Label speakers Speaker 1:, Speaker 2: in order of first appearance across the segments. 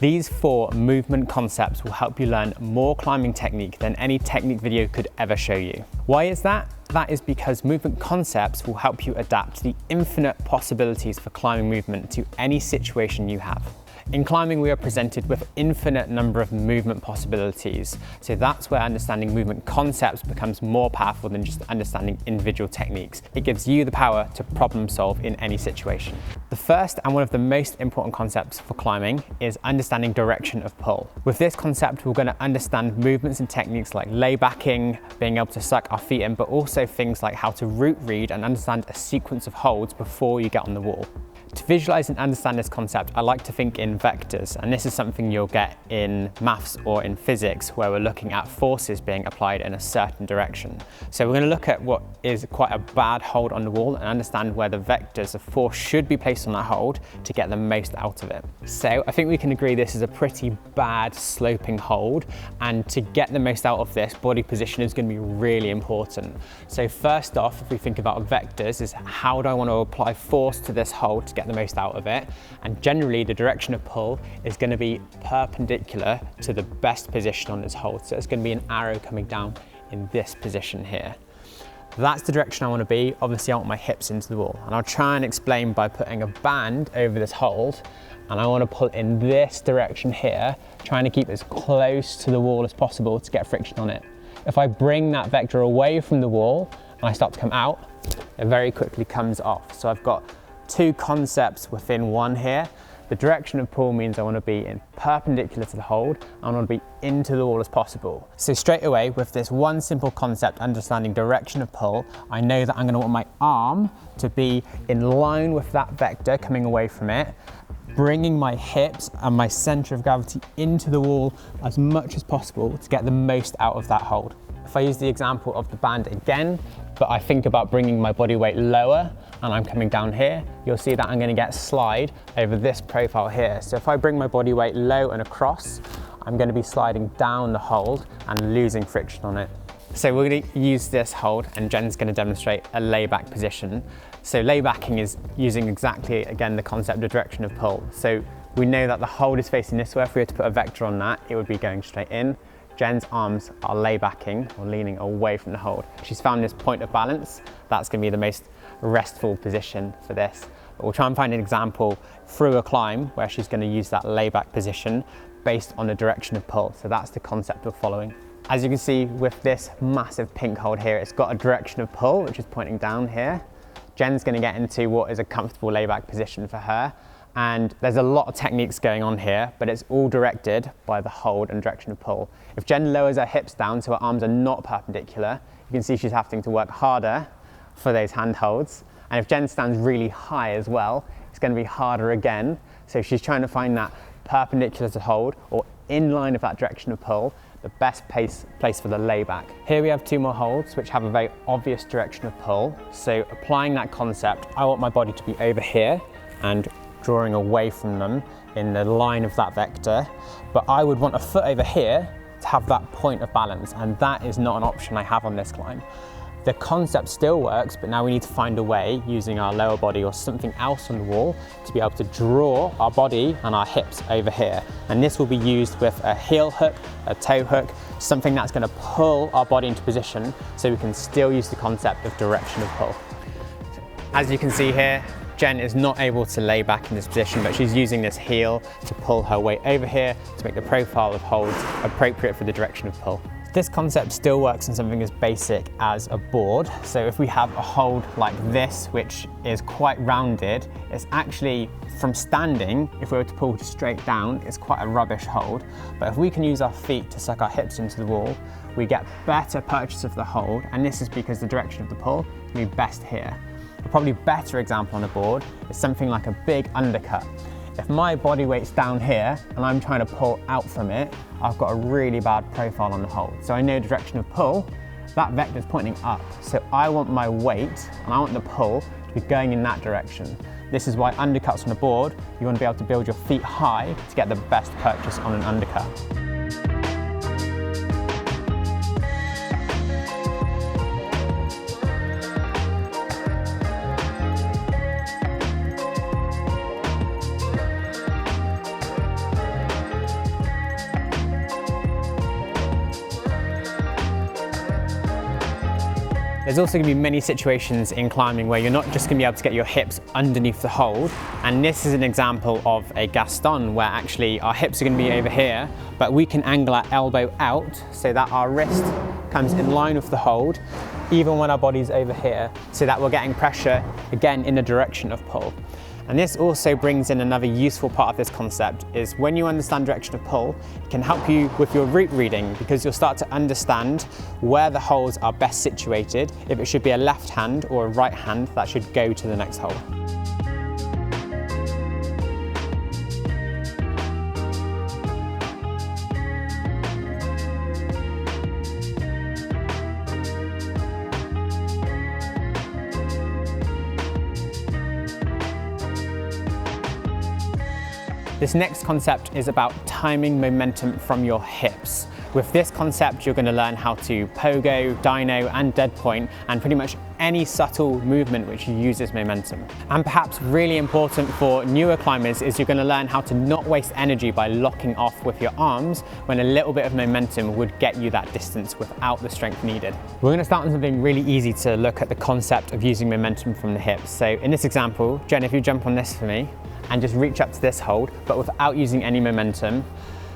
Speaker 1: These 4 movement concepts will help you learn more climbing technique than any technique video could ever show you. Why is that? That is because movement concepts will help you adapt to the infinite possibilities for climbing movement to any situation you have. In climbing, we are presented with infinite number of movement possibilities. So that's where understanding movement concepts becomes more powerful than just understanding individual techniques. It gives you the power to problem solve in any situation. The first and one of the most important concepts for climbing is understanding direction of pull. With this concept, we're going to understand movements and techniques like laybacking, being able to suck our feet in, but also things like how to root read and understand a sequence of holds before you get on the wall. To visualize and understand this concept, I like to think in vectors, and this is something you'll get in maths or in physics, where we're looking at forces being applied in a certain direction. So we're going to look at what is quite a bad hold on the wall and understand where the vectors of force should be placed on that hold to get the most out of it. So I think we can agree this is a pretty bad sloping hold, and to get the most out of this, body position is going to be really important. So first off, if we think about vectors, is how do I want to apply force to this hold to get the most out of it? And generally the direction of pull is going to be perpendicular to the best position on this hold. So it's going to be an arrow coming down in this position here. That's the direction I want to be. Obviously I want my hips into the wall, and I'll try and explain by putting a band over this hold, and I want to pull in this direction here, trying to keep as close to the wall as possible to get friction on it. If I bring that vector away from the wall and I start to come out, it very quickly comes off. So I've got 2 concepts within one here. The direction of pull means I want to be in perpendicular to the hold, and I want to be into the wall as possible. So straight away, with this one simple concept, understanding direction of pull, I know that I'm going to want my arm to be in line with that vector coming away from it, bringing my hips and my center of gravity into the wall as much as possible to get the most out of that hold. If I use the example of the band again, but I think about bringing my body weight lower and I'm coming down here, you'll see that I'm going to get slide over this profile here. So if I bring my body weight low and across, I'm going to be sliding down the hold and losing friction on it. So we're going to use this hold, and Jen's going to demonstrate a layback position. So laybacking is using exactly, again, the concept of direction of pull. So we know that the hold is facing this way. If we were to put a vector on that, it would be going straight in. Jen's arms are laybacking, or leaning away from the hold. She's found this point of balance. That's going to be the most restful position for this. But we'll try and find an example through a climb where she's going to use that layback position based on the direction of pull. So that's the concept we're following. As you can see with this massive pink hold here, it's got a direction of pull, which is pointing down here. Jen's going to get into what is a comfortable layback position for her. And there's a lot of techniques going on here, but it's all directed by the hold and direction of pull. If Jen lowers her hips down so her arms are not perpendicular, you can see she's having to work harder for those handholds. And if Jen stands really high as well, it's going to be harder again. So she's trying to find that perpendicular to hold or in line with that direction of pull, the best place for the layback. Here we have 2 more holds which have a very obvious direction of pull. So applying that concept, I want my body to be over here and drawing away from them in the line of that vector, but I would want a foot over here to have that point of balance, and that is not an option I have on this climb. The concept still works, but now we need to find a way using our lower body or something else on the wall to be able to draw our body and our hips over here. And this will be used with a heel hook, a toe hook, something that's going to pull our body into position so we can still use the concept of direction of pull. As you can see here, Jen is not able to lay back in this position, but she's using this heel to pull her weight over here to make the profile of holds appropriate for the direction of pull. This concept still works in something as basic as a board. So if we have a hold like this, which is quite rounded, it's actually, from standing, if we were to pull straight down, it's quite a rubbish hold. But if we can use our feet to suck our hips into the wall, we get better purchase of the hold, and this is because the direction of the pull can be best here. A probably better example on a board is something like a big undercut. If my body weight's down here and I'm trying to pull out from it, I've got a really bad profile on the hold. So I know direction of pull, that vector is pointing up. So I want my weight and I want the pull to be going in that direction. This is why undercuts on a board, you want to be able to build your feet high to get the best purchase on an undercut. There's also going to be many situations in climbing where you're not just going to be able to get your hips underneath the hold, and this is an example of a Gaston where actually our hips are going to be over here, but we can angle our elbow out so that our wrist comes in line with the hold, even when our body's over here, so that we're getting pressure again in the direction of pull. And this also brings in another useful part of this concept is when you understand direction of pull, it can help you with your route reading because you'll start to understand where the holes are best situated, if it should be a left hand or a right hand that should go to the next hole. This next concept is about timing momentum from your hips. With this concept, you're going to learn how to pogo, dyno, and dead point, and pretty much any subtle movement which uses momentum. And perhaps really important for newer climbers is you're going to learn how to not waste energy by locking off with your arms when a little bit of momentum would get you that distance without the strength needed. We're going to start on something really easy to look at the concept of using momentum from the hips. So in this example, Jen, if you jump on this for me, and just reach up to this hold, but without using any momentum,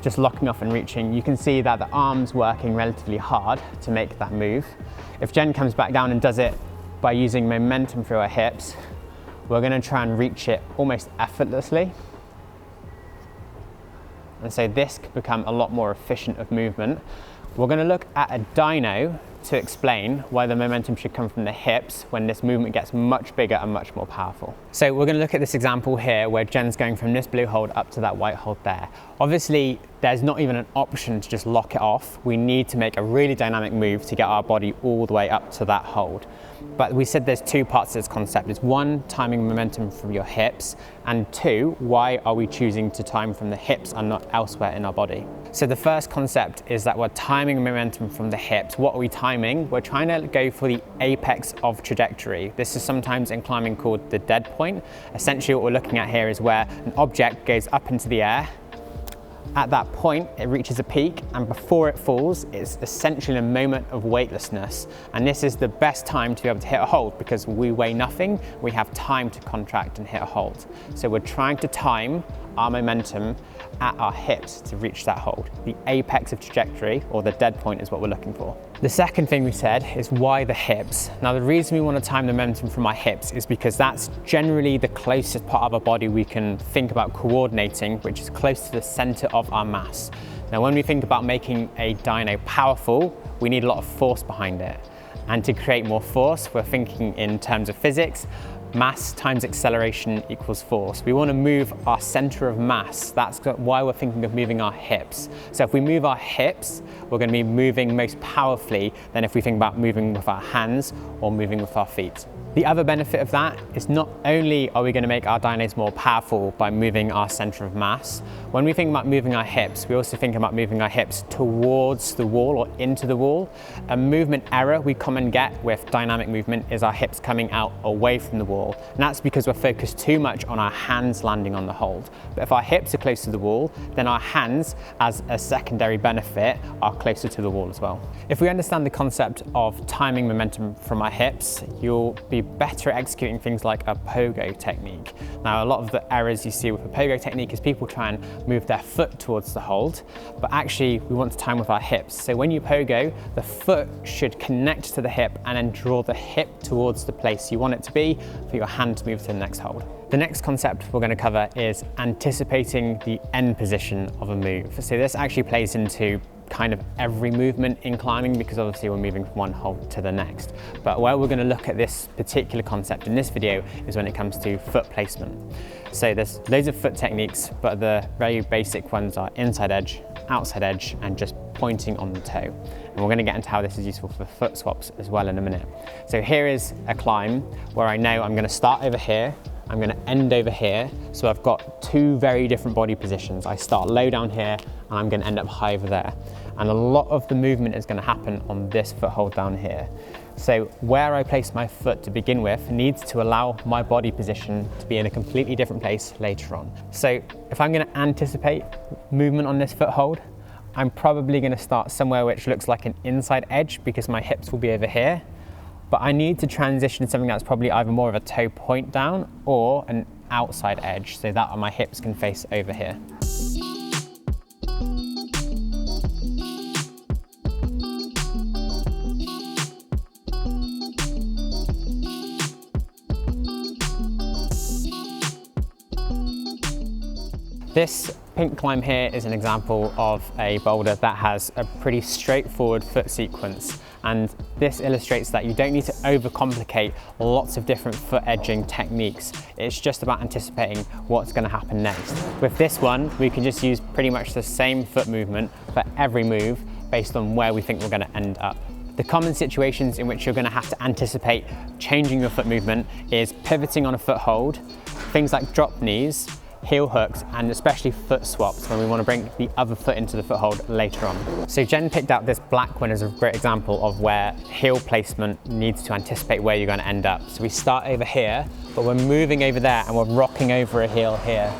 Speaker 1: just locking off and reaching, you can see that the arm's working relatively hard to make that move. If Jen comes back down and does it by using momentum through her hips, we're going to try and reach it almost effortlessly. And so this could become a lot more efficient of movement. We're going to look at a dyno to explain why the momentum should come from the hips when this movement gets much bigger and much more powerful. So we're going to look at this example here where Jen's going from this blue hold up to that white hold there. Obviously, there's not even an option to just lock it off. We need to make a really dynamic move to get our body all the way up to that hold. But we said there's two parts to this concept. It's one, timing momentum from your hips, and two, why are we choosing to time from the hips and not elsewhere in our body? So the first concept is that we're timing momentum from the hips. What are we timing? We're trying to go for the apex of trajectory. This is sometimes in climbing called the dead point. Essentially what we're looking at here is where an object goes up into the air. At that point, it reaches a peak, and before it falls, it's essentially a moment of weightlessness. And this is the best time to be able to hit a hold because we weigh nothing, we have time to contract and hit a hold. So we're trying to time our momentum at our hips to reach that hold. The apex of trajectory, or the dead point, is what we're looking for. The second thing we said is why the hips. Now the reason we want to time the momentum from our hips is because that's generally the closest part of our body we can think about coordinating, which is close to the center of our mass. Now when we think about making a dyno powerful, we need a lot of force behind it. And to create more force, we're thinking in terms of physics. Mass times acceleration equals force. We want to move our center of mass. That's why we're thinking of moving our hips. So if we move our hips, we're going to be moving most powerfully than if we think about moving with our hands or moving with our feet. The other benefit of that is not only are we going to make our dynos more powerful by moving our center of mass, when we think about moving our hips, we also think about moving our hips towards the wall or into the wall. A movement error we commonly get with dynamic movement is our hips coming out away from the wall. And that's because we're focused too much on our hands landing on the hold. But if our hips are close to the wall, then our hands, as a secondary benefit, are closer to the wall as well. If we understand the concept of timing momentum from our hips, you'll be better at executing things like a pogo technique. Now, a lot of the errors you see with a pogo technique is people try and move their foot towards the hold, but actually we want to time with our hips. So when you pogo, the foot should connect to the hip and then draw the hip towards the place you want it to be for your hand to move to the next hold. The next concept we're going to cover is anticipating the end position of a move. So this actually plays into kind of every movement in climbing because obviously we're moving from one hold to the next. But where we're going to look at this particular concept in this video is when it comes to foot placement. So there's loads of foot techniques, but the very basic ones are inside edge, outside edge, and just pointing on the toe. And we're going to get into how this is useful for foot swaps as well in a minute. So here is a climb where I know I'm going to start over here, I'm going to end over here. So I've got two very different body positions. I start low down here and I'm going to end up high over there. And a lot of the movement is going to happen on this foothold down here. So where I place my foot to begin with needs to allow my body position to be in a completely different place later on. So if I'm going to anticipate movement on this foothold, I'm probably going to start somewhere which looks like an inside edge because my hips will be over here. but I need to transition to something that's probably either more of a toe point down or an outside edge, so that my hips can face over here. This pink climb here is an example of a boulder that has a pretty straightforward foot sequence, and this illustrates that you don't need to overcomplicate lots of different foot edging techniques. It's just about anticipating what's going to happen next. With this one, we can just use pretty much the same foot movement for every move based on where we think we're going to end up. The common situations in which you're going to have to anticipate changing your foot movement is pivoting on a foothold, things like drop knees, heel hooks, and especially foot swaps when we want to bring the other foot into the foothold later on. So Jen picked out this black one as a great example of where heel placement needs to anticipate where you're going to end up. So we start over here, but we're moving over there and we're rocking over a heel here.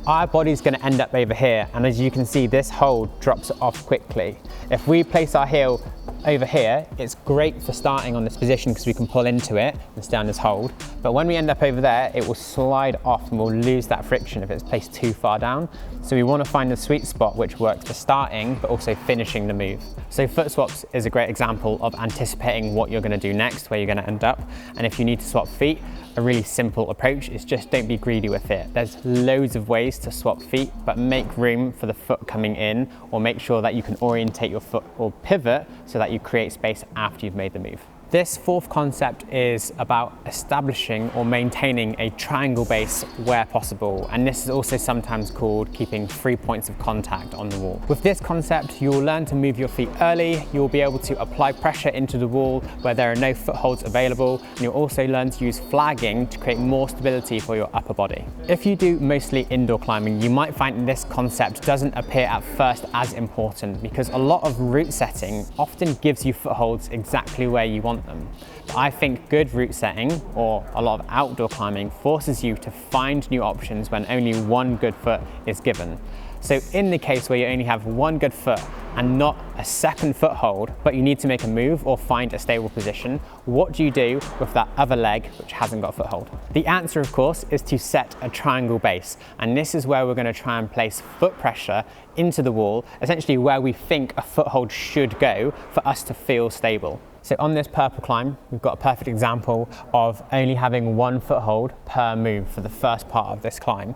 Speaker 1: Our body's going to end up over here, and as you can see, this hold drops off quickly. If we place our heel over here, it's great for starting on this position because we can pull into it and stay on this hold. But when we end up over there, it will slide off and we'll lose that friction if it's placed too far down. So we want to find the sweet spot which works for starting but also finishing the move. So foot swaps is a great example of anticipating what you're going to do next, where you're going to end up. And if you need to swap feet, a really simple approach is just don't be greedy with it. There's loads of ways to swap feet, but make room for the foot coming in, or make sure that you can orientate your foot or pivot so that you create space after you've made the move. This fourth concept is about establishing or maintaining a triangle base where possible, and this is also sometimes called keeping 3 points of contact on the wall. With this concept, you will learn to move your feet early, you will be able to apply pressure into the wall where there are no footholds available, and you'll also learn to use flagging to create more stability for your upper body. If you do mostly indoor climbing, you might find this concept doesn't appear at first as important because a lot of route setting often gives you footholds exactly where you want them. But I think good route setting, or a lot of outdoor climbing, forces you to find new options when only one good foot is given. So in the case where you only have one good foot and not a second foothold, but you need to make a move or find a stable position, what do you do with that other leg which hasn't got a foothold? The answer, of course, is to set a triangle base. And this is where we're going to try and place foot pressure into the wall, essentially where we think a foothold should go for us to feel stable. So on this purple climb, we've got a perfect example of only having one foothold per move for the first part of this climb.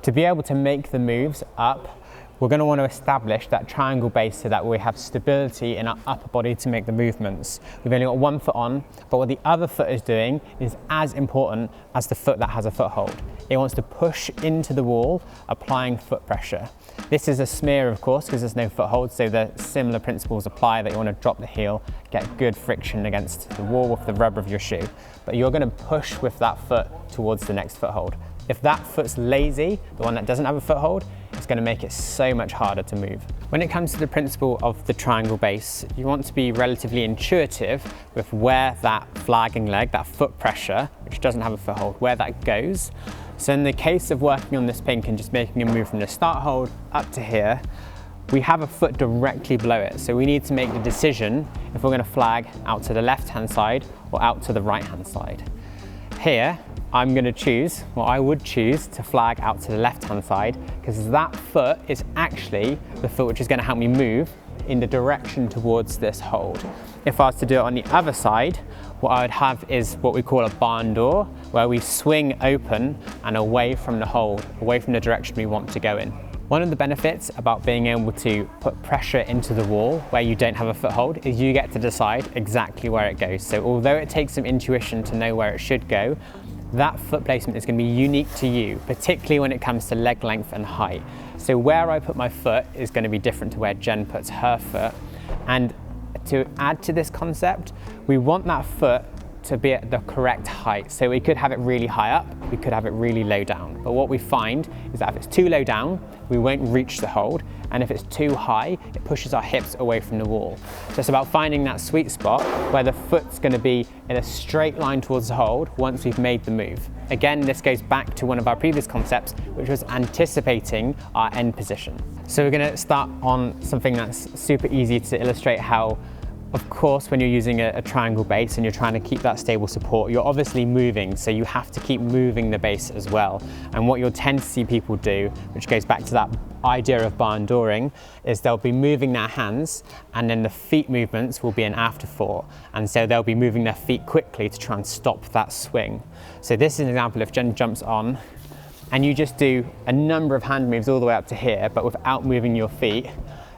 Speaker 1: To be able to make the moves up, we're going to want to establish that triangle base so that we have stability in our upper body to make the movements. We've only got one foot on, but what the other foot is doing is as important as the foot that has a foothold. It wants to push into the wall, applying foot pressure. This is a smear, of course, because there's no foothold, so the similar principles apply, that you want to drop the heel, get good friction against the wall with the rubber of your shoe. But you're going to push with that foot towards the next foothold. If that foot's lazy, the one that doesn't have a foothold, it's going to make it so much harder to move. When it comes to the principle of the triangle base, you want to be relatively intuitive with where that flagging leg, that foot pressure, which doesn't have a foothold, where that goes. So in the case of working on this pink and just making a move from the start hold up to here, we have a foot directly below it. So we need to make the decision if we're going to flag out to the left-hand side or out to the right-hand side. Here, I'm going to choose, well, I would choose to flag out to the left-hand side because that foot is actually the foot which is going to help me move in the direction towards this hold. If I was to do it on the other side, what I would have is what we call a barn door, where we swing open and away from the hold, away from the direction we want to go in. One of the benefits about being able to put pressure into the wall where you don't have a foothold is you get to decide exactly where it goes. So although it takes some intuition to know where it should go, that foot placement is going to be unique to you, particularly when it comes to leg length and height. So where I put my foot is going to be different to where Jen puts her foot. And to add to this concept, we want that foot to be at the correct height. So we could have it really high up, we could have it really low down. But what we find is that if it's too low down, we won't reach the hold. And if it's too high, it pushes our hips away from the wall. So it's about finding that sweet spot where the foot's going to be in a straight line towards the hold once we've made the move. Again, this goes back to one of our previous concepts, which was anticipating our end position. So we're going to start on something that's super easy to illustrate how Of course, when you're using a triangle base and you're trying to keep that stable support, you're obviously moving, so you have to keep moving the base as well. And what you'll tend to see people do, which goes back to that idea of barn dooring, is they'll be moving their hands and then the feet movements will be an afterthought. And so they'll be moving their feet quickly to try and stop that swing. So this is an example if Jen jumps on and you just do a number of hand moves all the way up to here, but without moving your feet,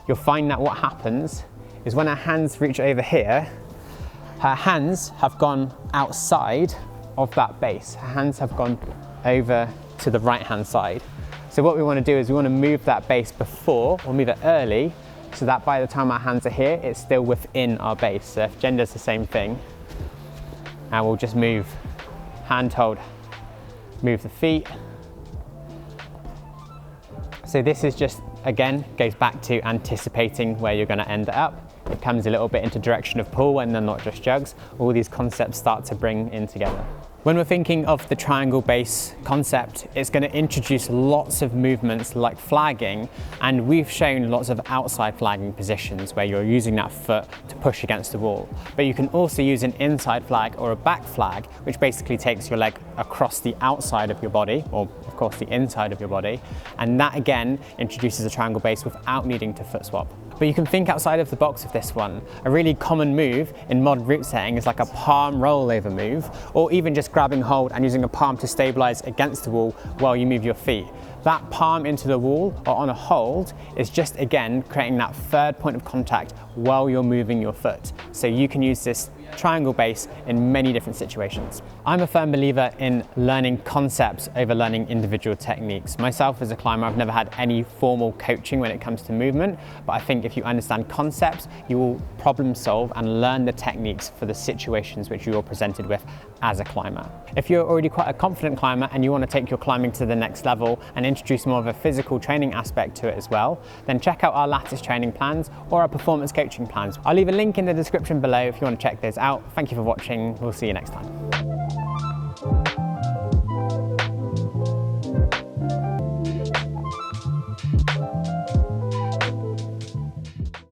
Speaker 1: you'll find that what happens is when her hands reach over here, her hands have gone outside of that base. Her hands have gone over to the right-hand side. So what we want to do is we want to move that base before, or move it early, so that by the time our hands are here, it's still within our base. So if Jen does the same thing, and we'll just move, hand hold, move the feet. So this is just, again, goes back to anticipating where you're going to end up. It comes a little bit into direction of pull and then not just jugs. All these concepts start to bring in together. When we're thinking of the triangle base concept, it's going to introduce lots of movements like flagging, and we've shown lots of outside flagging positions where you're using that foot to push against the wall. But you can also use an inside flag or a back flag, which basically takes your leg across the outside of your body, or of course the inside of your body, and that again introduces a triangle base without needing to foot swap. But you can think outside of the box with this one. A really common move in modern root setting is like a palm rollover move, or even just grabbing hold and using a palm to stabilize against the wall while you move your feet. That palm into the wall or on a hold is just, again, creating that third point of contact while you're moving your foot. So you can use this triangle base in many different situations. I'm a firm believer in learning concepts over learning individual techniques. Myself as a climber, I've never had any formal coaching when it comes to movement, but I think if you understand concepts, you will problem solve and learn the techniques for the situations which you're presented with as a climber. If you're already quite a confident climber and you want to take your climbing to the next level and introduce more of a physical training aspect to it as well, then check out our Lattice training plans or our performance coaching plans. I'll leave a link in the description below if you want to check those out. Thank you for watching. We'll see you next time.